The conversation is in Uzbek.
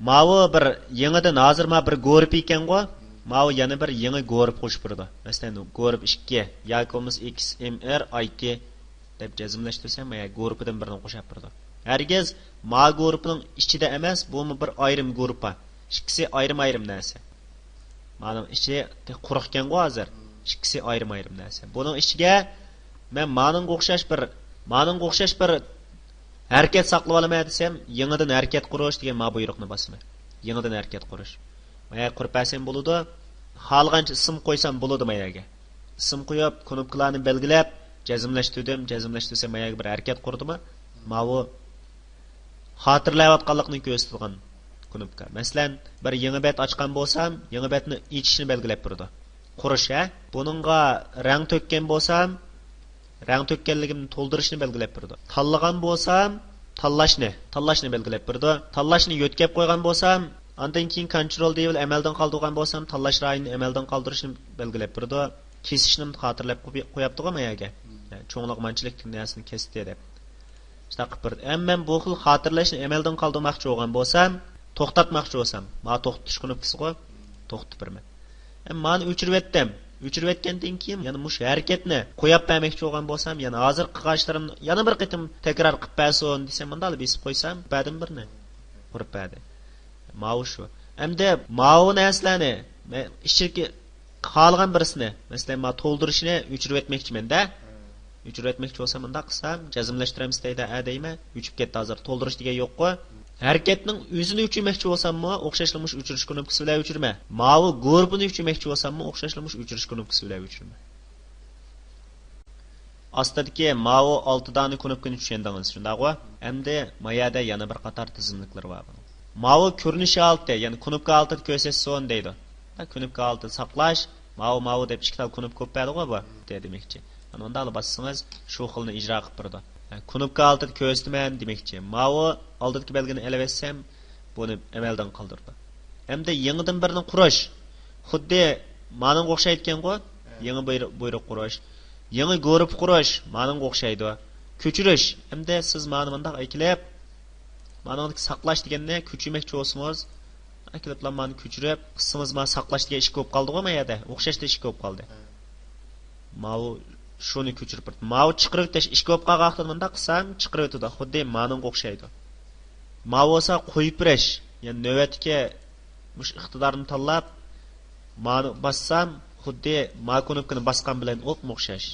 Mavi bir yangidan hozir ma bir gorib ekan-ku. Mavi yana bir yangi gorib qo'shib turdi. Masalan, gorib 2 yoki bo'lmasa XMR I2 deb jazmlashtirsam, mana goribidan birini qo'shib turdi. Hergiz ma goribining ichida emas, bu bir ayrim gorib bor. İkisi ayrım narsa. Ma'lum ichi quruq ekan-ku hozir. İkisi ayrım narsa. Buning ichiga men ma'ning o'xshash bir harakat saqlab olaman desam, yangidan harakat qurish degan ma buyruqni bosaman. Yangidan harakat qurish. Mana qurib bersam bo'ladi. Xohlagancha ism qo'ysam bo'ladi mayaga. Ism qo'yib, knopkalarni belgilab, jazmlashtirsam mayaga bir harakat qurdimi? Mavu xotirlayotganlikni ko'rsatgan knopka. Masalan, bir yangi bet ochgan bo'lsam, yangi betni ichishni belgilab turadi. Qurish, buningga rang to'kkan bo'lsam, rang to'kkanligimni to'ldirishni belgilab turadi. Tanlagan bo'lsam, tanlashni belgilab turadi. Tanlashni yo'tkab qo'ygan bo'lsam, andan keyin control devil amaldan qoldirgan bo'lsam, tanlash rayini amaldan qoldirishni belgilab turadi. Kesishni xotirlab qo'yapti-ku mayaga. Cho'ngliqmanchilik narsani kesdi deb. Shunday qilib, men bu xil xotirlashni amaldan qoldirmoqchi bo'lgan bo'lsam, to'xtatmoqchi bo'lsam, ma to'xtatish knopkasi qo'yib, to'xtatib berman. Men o'chirib etdim. O'chirib etgandan keyin yana mush harakatni qo'yib bermoqchi bo'lgan bo'lsam, yana hozir qilganchlarimni yana bir qitim takror qilib bersin desam, bunda besib qo'ysam, badim birni qurib berdi. Mau shu. Endi mau narsalarni men ishchilki qolgan birisini, masalan, men to'ldirishni o'chirib etmoqchiman-da. O'chirib etmoqchi bo'lsam, bunda qilsam, jazmlashtiramiz deydi, deymi? O'chib ketdi hozir. To'ldirish degan yo'q-ku. Harakatning o'zini o'chirmoqchi bo'lsam-mi, o'xshashlamush o'chirish knopkasi bilan o'chirma. Mavi go'rbini o'chirmoqchi bo'lsam-mi, o'xshashlamush o'chirish knopkasi bilan o'chirma. Ostadagi mavi 6 dona knopkani tushundingiz, shundaqmi? Endi mayada yana bir qator tizimliklar bor. Mavi ko'rinishi olti, ya'ni knopka olti ko'rsatsin deydi. Knopka olti saqlash, mavi deb ikkita knopka ko'p berdi-ku bu, demoqchi. Ana unda bossangiz shu xilni ijro qilib turadi. Knopka altida ko'rsataman demoqchi. Mavi oldidagi belgini elib etsam, buni amaldan qoldirdi. Hamda yangidan birini qurish. Xuddi ma'noga o'xshayotgan-ku, yangi buyruq qurish, yangi gorib qurish ma'noga o'xshaydi. Ko'chirish. Hamda siz ma'noni bunday aytilib, ma'noni saqlash deganni ko'chirmoqchi bo'lsangiz, akiliblarni ko'chirib, qismingiz ma saqlash degan ish ko'p qoldi-ku mayada. O'xshashda ish ko'p qoldi. Mavi shuni ko'chirib turdi. Mavi chiqirib tash ish ko'p qolganda bunda qilsam chiqirib o'tadi. Xuddi ma'noga o'xshaydi. Mavi bo'lsa qo'yib berish, ya'ni navbatga mush iqtidorni tanlab ma'no bassam, xuddi ma knopkani bosgan bilan o'xshash.